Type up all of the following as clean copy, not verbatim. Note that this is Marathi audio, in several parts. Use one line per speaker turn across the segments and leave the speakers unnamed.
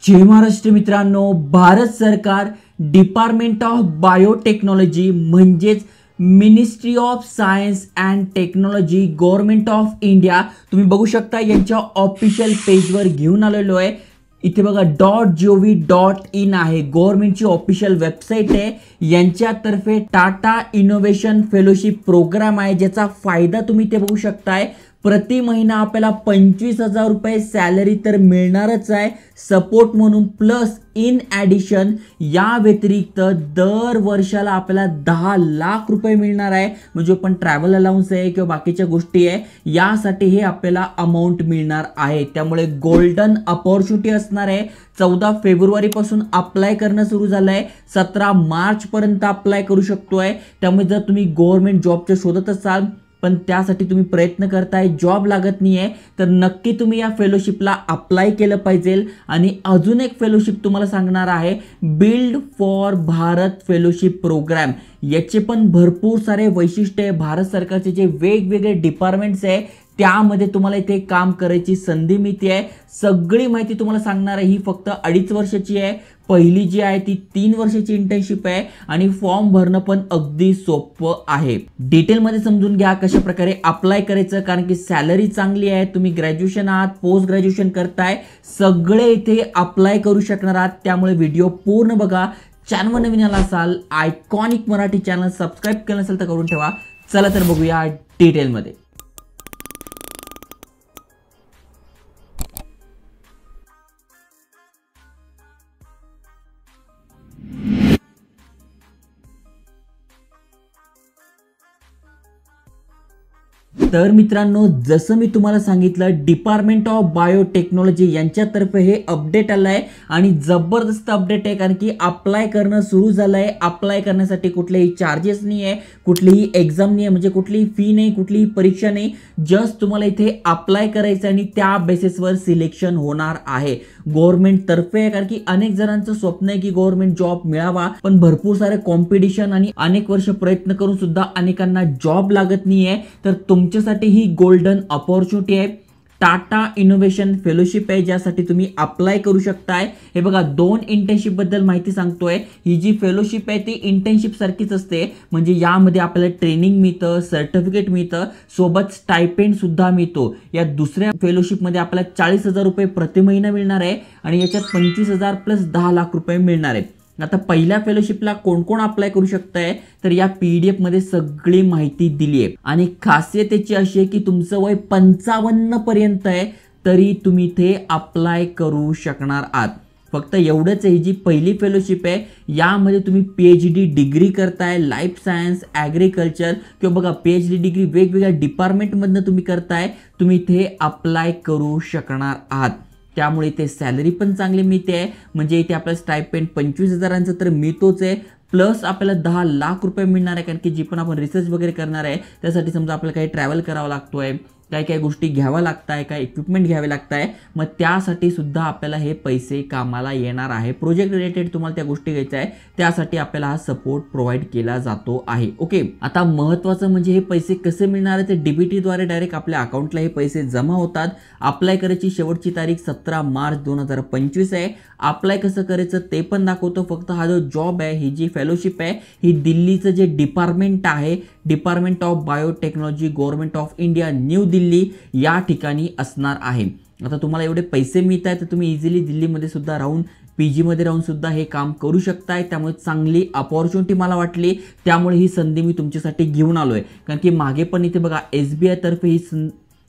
जय महाराष्ट्र मित्रांनो, भारत सरकार डिपार्टमेंट ऑफ बायोटेक्नॉलॉजी म्हणजेच ministry of science and technology government of India तुम्ही बघू शकता यांच्या ऑफिशियल पेजवर घेऊन आलेलो आहे। इथे बघा .gov.in आहे, गव्हर्नमेंटची ऑफिशियल वेबसाईट आहे। यांच्यातर्फे टाटा इनोव्हेशन फेलोशिप प्रोग्राम आहे, ज्याचा फायदा तुम्ही ते बघू शकताय। प्रति महिना आपल्याला 25,000 रुपये सॅलरी तर मिळणारच आहे सपोर्ट म्हणून, प्लस इन ॲडिशन या व्यतिरिक्त दर वर्षाला आपल्याला 10 लाख रुपये मिळणार आहे। म्हणजे पण ट्रॅव्हल अलाउन्स आहे किंवा बाकीच्या गोष्टी आहे, यासाठी हे आपल्याला अमाउंट मिळणार आहे। त्यामुळे गोल्डन अपॉर्च्युनिटी असणार आहे। 14 फेब्रुवारी पासून अप्लाय करणं सुरू झालंय, 17 मार्च पर्यंत अप्लाय करू शकतोय। त्यामुळे जर तुम्ही गव्हर्नमेंट जॉबच्या शोधत असाल पण त्यासाठी तुम्ही प्रयत्न करताय, जॉब लागत नाहीये, तर नक्की तुम्ही या फेलोशिपला अप्लाय केलं पाहिजे। आणि अजून एक फेलोशिप तुम्हाला सांगणार आहे, build for Bharat fellowship program. याचे पण भरपूर सारे वैशिष्ट्य आहे। भारत सरकारचे जे वेगवेगळे डिपार्टमेंट्स आहे त्यामध्ये तुम्हाला इथे काम करायची संधी मिळते आहे। सगळी माहिती तुम्हाला सांगणार आहे। ही फक्त 2.5 वर्षाची आहे, पहिली जी आहे ती 3 वर्षाची इंटर्नशिप आहे आणि फॉर्म भरणं पण अगदी सोपं आहे। डिटेल मध्ये समजून घ्या कशा प्रकारे अप्लाय करायचं, कारण की सॅलरी चांगली आहे। तुम्ही ग्रॅज्युएशन आहात, पोस्ट ग्रॅज्युएशन करताय, सगळे इथे अप्लाय करू शकणार आहात। त्यामुळे व्हिडिओ पूर्ण बघा। चॅनल नवीन आला असाल, आयकॉनिक मराठी चॅनल सबस्क्राइब केलं नसेल तर करून ठेवा। चला तर बघूया डिटेल मध्ये। तर मित्रांनो, जसं मी तुम्हाला सांगितलं डिपार्टमेंट ऑफ बायोटेक्नॉलॉजी यांच्यातर्फे हे अपडेट आलंय आणि जबरदस्त अपडेट आहे, कारण की अप्लाय करणं सुरू झालंय। अप्लाय करण्यासाठी कुठलेही चार्जेस नाही आहे, कुठलीही एक्झाम नाही आहे, म्हणजे कुठलीही फी नाही, कुठलीही परीक्षा नाही। जस्ट तुम्हाला इथे अप्लाय करायचं आणि त्या बेसिसवर सिलेक्शन होणार आहे गव्हर्नमेंट तर्फे। कारण की अनेक जणांचं स्वप्न आहे की गव्हर्नमेंट जॉब मिळावा, पण भरपूर सारे कॉम्पिटिशन आणि अनेक वर्ष प्रयत्न करून सुद्धा अनेकांना जॉब लागत नाहीये। तर तुमच्यासाठी ही गोल्डन अपॉर्च्युनिटी आहे। टाटा इनोव्हेशन फेलोशिप आहे, ज्यासाठी तुम्ही अप्लाय करू शकताय। हे बघा 2 इंटर्नशिप बद्दल माहिती सांगतोय। ही जी फेलोशिप आहे ती इंटर्नशिप सारखीच असते, म्हणजे यामध्ये आपल्याला ट्रेनिंग मिळतं, सर्टिफिकेट मिळतं, सोबत स्टायपेंड सुद्धा मिळतो। या दुसऱ्या फेलोशिप मध्ये आपल्याला 40,000 रुपये प्रति महिना मिळणार आहे आणि याच्यात 25,000 प्लस 10 लाख रुपये मिळणार आहे। आता पहिल्या फेलोशिपला कोण कोण अप्लाय करू शकताय, तर या PDF मध्ये सगळी माहिती दिली आहे। आणि खासियत त्याची अशी आहे की तुमचं वय 55 पर्यंत आहे तरी तुम्ही इथे अप्लाय करू शकणार आहात। फक्त एवढंच आहे, जी पहिली फेलोशिप आहे यामध्ये तुम्ही PhD डिग्री करताय, लाईफ सायन्स, ॲग्रिकल्चर किंवा बघा PhD डिग्री वेगवेगळ्या डिपार्टमेंटमधनं तुम्ही करताय, तुम्ही इथे अप्लाय करू शकणार आहात। त्यामुळे इथे सॅलरी पण चांगली मिळते आहे, म्हणजे इथे आपल्याला स्टायपेंड 25,000चं तर मिळतोच आहे, प्लस आपल्याला 10 लाख रुपये मिळणार आहे। कारण की जी पण आपण रिसर्च वगैरे करणार आहे त्यासाठी समजा आपल्याला काही ट्रॅव्हल करावं लागतोय, काही गोष्टी घ्याव्या लागताय, काही इक्विपमेंट घ्यावे लागताय, मग त्यासाठी सुद्धा आपल्याला हे पैसे कामाला येणार आहे। प्रोजेक्ट रिलेटेड तुम्हाला त्या गोष्टी घ्यायच्या आहे त्यासाठी आपल्याला हा सपोर्ट प्रोव्हाइड केला जातो आहे। ओके, आता महत्त्वाचं म्हणजे हे पैसे कसे मिळणार आहे, ते DBT द्वारे डायरेक्ट आपल्या अकाउंटला हे पैसे जमा होतात। अप्लाय करायची शेवटची तारीख 17 मार्च 2025 आहे। अप्लाय कसं करायचं ते पण दाखवतो। फक्त हा जो जॉब आहे, ही जी फेलोशिप आहे, ही दिल्लीचं जे डिपार्टमेंट आहे, department of biotechnology government of India new Delhi या ठिकाणी असणार आहे। आता तुम्हाला एवढे पैसे मिळत आहेत तर तुम्ही इझिली दिल्लीमध्ये सुद्धा राहून PG मध्ये राहून सुद्धा हे काम करू शकताय। त्यामुळे चांगली अपॉर्च्युनिटी मला वाटली, त्यामुळे ही संधी मी तुमच्यासाठी घेऊन आलोय। कारण की मागे पण इथे बघा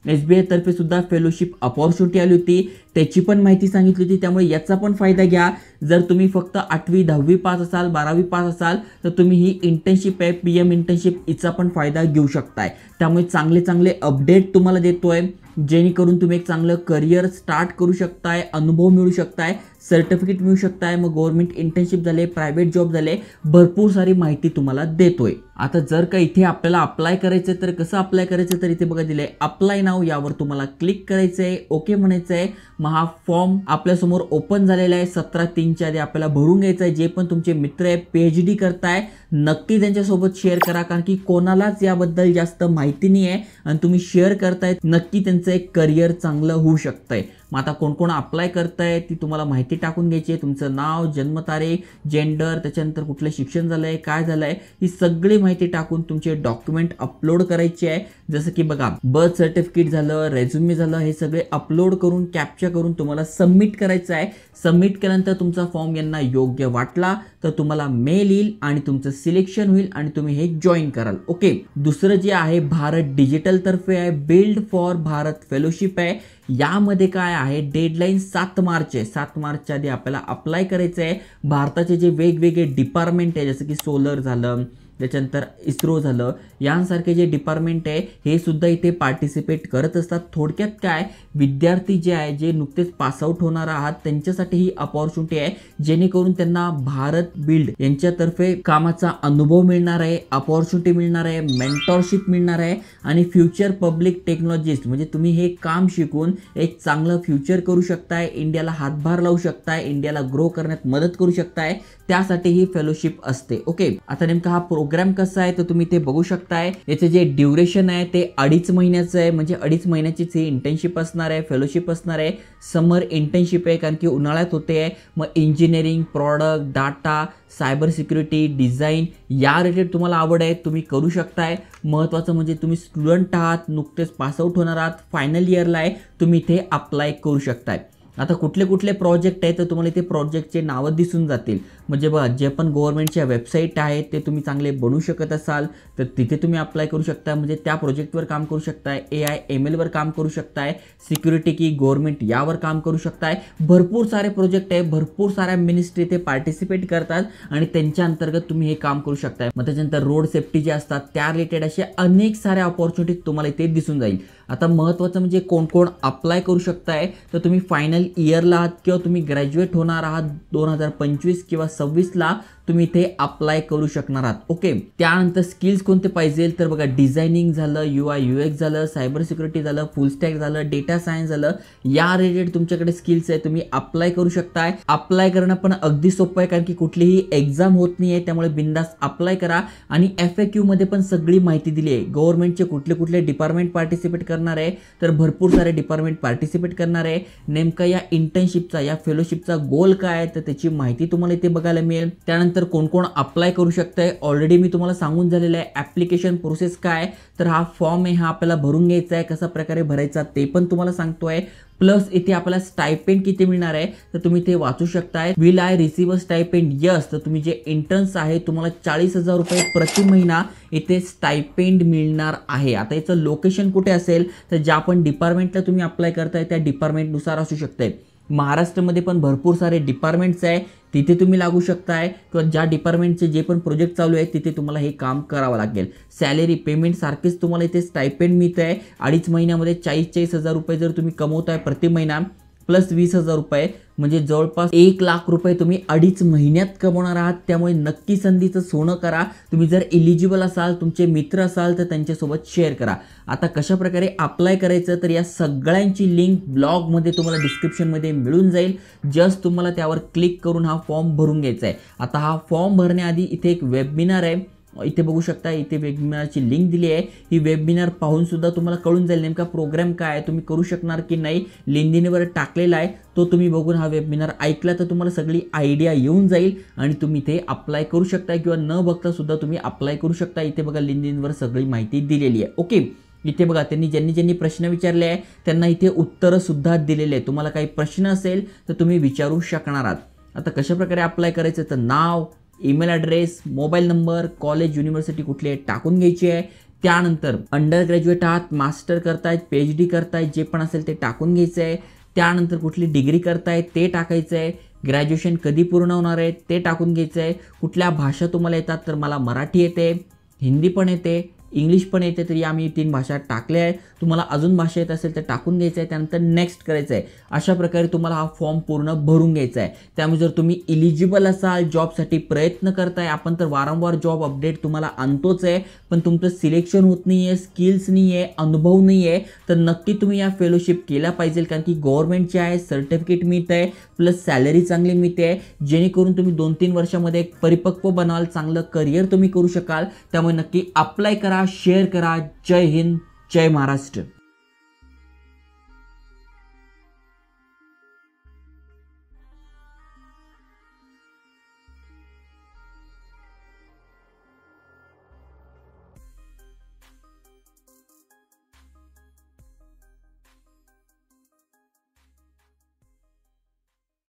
SBI तर्फे सुद्धा फेलोशिप अपॉर्च्युनिटी आली होती, त्याची पण माहिती सांगितली होती। त्यामुळे याचा पण फायदा घ्या। जर तुम्ही फक्त 8वी 10वी पास असाल, 12वी पास असाल तर तुम्ही ही इंटर्नशिप आहे PM इंटर्नशिप, हिचा पण फायदा घेऊ शकताय। त्यामुळे चांगले चांगले अपडेट तुम्हाला देतोय, जेणेकरून तुम्ही एक चांगलं करिअर स्टार्ट करू शकताय, अनुभव मिळू शकताय, सर्टिफिकेट मिळू शकताय, मग गव्हर्नमेंट इंटर्नशिप झाले, प्रायव्हेट जॉब झाले, भरपूर सारी माहिती तुम्हाला देतोय। आता जर का इथे आपल्याला अप्लाय करायचं तर कसं अप्लाय करायचं, तर इथे बघा दिलंय अप्लाय नाव, यावर तुम्हाला क्लिक करायचंय, ओके म्हणायचंय। मग हा फॉर्म आपल्या समोर ओपन झालेला आहे, 17/3 आधी आपल्याला भरून घ्यायचा आहे। जे पण तुमचे मित्र आहे PhD करताय नक्की त्यांच्यासोबत शेअर करा, कारण की कोणालाच याबद्दल जास्त माहिती नाही आहे आणि तुम्ही शेअर करताय, नक्की त्यांचं एक करिअर चांगलं होऊ शकतंय। मग आता कोण कोण अप्लाय करताय ती तुम्हाला माहिती टाकून घ्यायची आहे. तुमचं नाव, जन्मतारीख, जेंडर, त्याच्यानंतर कुठलं शिक्षण झालंय, काय झालंय, ही सगळी माहिती टाकून तुमचे डॉक्युमेंट अपलोड करायचे आहे. जसं की बघा बर्थ सर्टिफिकेट झालं, रेझ्युमे झालं, हे सगळे अपलोड करून कॅप्चर करून तुम्हाला सबमिट करायचं आहे. सबमिट केल्यानंतर तुमचा फॉर्म यांना योग्य वाटला तर तुम्हाला मेल येईल आणि तुमचं सिलेक्शन होईल आणि तुम्ही हे जॉईन कराल. ओके. दुसरं जे आहे भारत डिजिटल तर्फे आहे बिल्ड फॉर भारत फेलोशिप आहे. यामध्ये काय आहे, डेडलाईन 7 मार्च आहे. 7 मार्चच्या आधी आपल्याला अप्लाय करायचं आहे. भारताचे जे वेगवेगळे डिपार्टमेंट आहे जसं की सोलर झालं, त्याच्यानंतर इस्रो झालं, यांसारखे जे डिपार्टमेंट आहे हे सुद्धा इथे पार्टिसिपेट करत असतात. थोडक्यात काय, विद्यार्थी जे आहे जे नुकतेच पासआउट होणार आहात त्यांच्यासाठी ही अपॉर्च्युनिटी आहे, जेणेकरून त्यांना भारत बिल्ड यांच्यातर्फे कामाचा अनुभव मिळणार आहे, अपॉर्च्युनिटी मिळणार आहे, मेंटॉरशिप मिळणार आहे आणि फ्युचर पब्लिक टेक्नॉलॉजिस्ट म्हणजे तुम्ही हे काम शिकून एक चांगलं फ्युचर करू शकताय, इंडियाला हातभार लावू शकताय, इंडियाला ग्रो करण्यात मदत करू शकताय, त्यासाठी ही फेलोशिप असते. ओके. आता नेमका हा प्रोग्राम कसा आहे तर तुम्ही ते बघू शकताय. याचे जे ड्युरेशन आहे ते 2.5 महिन्याचं आहे, म्हणजे 2.5 महिन्याचीच ही इंटर्नशिप असणार आहे, फेलोशिप असणार आहे. समर इंटर्नशिप आहे कारण की उन्हाळ्यात होते आहे. मग engineering, product, data, cyber security, design या रिलेटेड तुम्हाला आवड आहे तुम्ही करू शकताय. महत्त्वाचं म्हणजे तुम्ही स्टुडंट आहात, नुकतेच पासआउट होणार आहात, फायनल इयरला आहे, तुम्ही इथे अप्लाय करू शकताय. आता कुठले कुठले प्रोजेक्ट आहे तर तुम्हाला इथे प्रोजेक्टचे नावं दिसून जातील. म्हणजे बघा जे पण गव्हर्नमेंटच्या वेबसाईट आहेत ते तुम्ही चांगले बनवू शकत असाल तर तिथे तुम्ही अप्लाय करू शकता, म्हणजे त्या प्रोजेक्टवर काम करू शकताय. AI/ML वर काम करू शकताय, सिक्युरिटी की गव्हर्नमेंट यावर काम करू शकताय. भरपूर सारे प्रोजेक्ट आहे, भरपूर साऱ्या मिनिस्ट्री ते पार्टिसिपेट करतात आणि त्यांच्या अंतर्गत तुम्ही हे काम करू शकताय. मग त्याच्यानंतर रोड सेफ्टी जे असतात त्या रिलेटेड असे अनेक साऱ्या ऑपॉर्च्युनिटी तुम्हाला इथे दिसून जाईल. आता महत्त्वाचं म्हणजे कोण कोण अप्लाय करू शकताय तर तुम्ही फायनल इयरला आहात किंवा तुम्ही ग्रॅज्युएट होणार आहात 2025 किंवा 26ला तुम्ही इथे अप्लाय करू शकणार आहात. ओके. त्यानंतर स्किल्स कोणते पाहिजे तर बघा डिझायनिंग झालं, UI/UX झालं, सायबर सिक्युरिटी झालं, फुल स्टॅक झालं, डेटा सायन्स झालं, या रिलेटेड तुमच्याकडे स्किल्स आहे तुम्ही अप्लाय करू शकताय. अप्लाय करणं पण अगदी सोपं आहे कारण की कुठलीही एक्झाम होत नाही आहे, त्यामुळे बिंदास अप्लाय करा. आणि FAQ मध्ये पण सगळी माहिती दिली आहे. गव्हर्नमेंटचे कुठले कुठले डिपार्टमेंट पार्टिसिपेट करणार आहे तर भरपूर सारे डिपार्टमेंट पार्टिसिपेट करणार आहे. नेमका या इंटर्नशिपचा या फेलोशिपचा गोल काय आहे तर त्याची माहिती तुम्हाला इथे बघायला मिळेल. त्यानंतर कोण कोण अप्लाय करू शकतंय ऑलरेडी मी तुम्हाला सांगून झालेलं आहे. ऍप्लिकेशन प्रोसेस काय तर हा फॉर्म आहे, हा आपल्याला भरून घ्यायचा आहे, कशा प्रकारे भरायचा ते पण तुम्हाला सांगतोय. प्लस इथे आपल्याला स्टायपेंड किती मिळणार आहे तर तुम्ही ते वाचू शकताय. Will I receive a stipend? Yes. तर तुम्ही जे इंटर्न्स आहे तुम्हाला 40,000 रुपये प्रति महिना इथे स्टायपेंड मिळणार आहे. आता याचं लोकेशन कुठे असेल तर ज्या पण डिपार्टमेंटला तुम्ही अप्लाय करताय त्या डिपार्टमेंटनुसार असू शकते. महाराष्ट्रामध्ये पण भरपूर सारे डिपार्टमेंट्स आहे, तिथे तुम्ही लागू शकताय किंवा ज्या डिपार्टमेंटचे जे पण प्रोजेक्ट चालू आहे तिथे तुम्हाला हे काम करावं लागेल. सॅलरी पेमेंट सारखेच तुम्हाला इथे स्टायपेंड मिळतं आहे. 2.5 महिन्यामध्ये 40,000 रुपये जर तुम्ही कमवताय प्रति महिना प्लस 20,000 रुपये म्हणजे जवळपास 1 लाख रुपये तुम्ही 2.5 महिन्यात कमवणार आहात. त्यामुळे नक्की संधीचं सोनं करा. तुम्ही जर इलिजिबल असाल, तुमचे मित्र असाल तर त्यांच्यासोबत शेअर करा. आता कशा प्रकारे अप्लाय करायचं तर या सगळ्यांची लिंक ब्लॉगमध्ये तुम्हाला डिस्क्रिप्शनमध्ये मिळून जाईल. जस्ट तुम्हाला त्यावर क्लिक करून हा फॉर्म भरून घ्यायचा आहे. आता हा फॉर्म भरण्याआधी इथे एक वेबिनार आहे, इथे बघू शकता, इथे वेबिनारची लिंक दिली आहे. ही वेबिनार पाहून सुद्धा तुम्हाला कळून जाईल नेमका प्रोग्राम काय आहे, तुम्ही करू शकणार की नाही. लिंक्डइनवर टाकलेला आहे तो तुम्ही बघून हा वेबिनार ऐकला तर तुम्हाला सगळी आयडिया येऊन जाईल आणि तुम्ही इथे अप्लाय करू शकता किंवा न बघता सुद्धा तुम्ही अप्लाय करू शकता. इथे बघा लिंक्डइनवर सगळी माहिती दिलेली आहे. ओके. इथे बघा त्यांनी ज्यांनी प्रश्न विचारले आहे त्यांना इथे उत्तरं सुद्धा दिलेले आहे. तुम्हाला काही प्रश्न असेल तर तुम्ही विचारू शकणार आहात. आता कशा प्रकारे अप्लाय करायचं तर नाव, email address, mobile number, college, university कुठली आहे टाकून घ्यायची आहे. त्यानंतर अंडर ग्रॅज्युएट आहात, मास्टर करतायत, PhD करतायत, जे पण असेल ते टाकून घ्यायचं आहे. त्यानंतर कुठली डिग्री करतायत ते टाकायचं आहे. ग्रॅज्युएशन कधी पूर्ण होणार आहे ते टाकून घ्यायचं आहे. कुठल्या भाषा तुम्हाला येतात तर मला मराठी येते, हिंदी पण येते, इंग्लिश पण येते, तरी आम्ही 3 भाषा टाकल्या आहे. तुम्हाला अजून भाषा येत असेल तर टाकून घ्यायचं आहे. त्यानंतर नेक्स्ट करायचं आहे. अशा प्रकारे तुम्हाला हा फॉर्म पूर्ण भरून घ्यायचा आहे. त्यामुळे जर तुम्ही इलिजिबल असाल, जॉबसाठी प्रयत्न करताय, आपण तर वारंवार जॉब अपडेट तुम्हाला आणतोच आहे, पण तुमचं सिलेक्शन होत नाही आहे, स्किल्स नाही आहे, अनुभव नाही आहे, तर नक्की तुम्ही या फेलोशिप केल्या पाहिजे. कारण की गव्हर्नमेंटचे आहे, सर्टिफिकेट मिळतं आहे, प्लस सॅलरी चांगली मिळते आहे, जेणेकरून तुम्ही 2-3 वर्षामध्ये एक परिपक्व बनाल, चांगलं करिअर तुम्ही करू शकाल. त्यामुळे नक्की अप्लाय करा, शेअर करा. जय हिंद, जय महाराष्ट्र.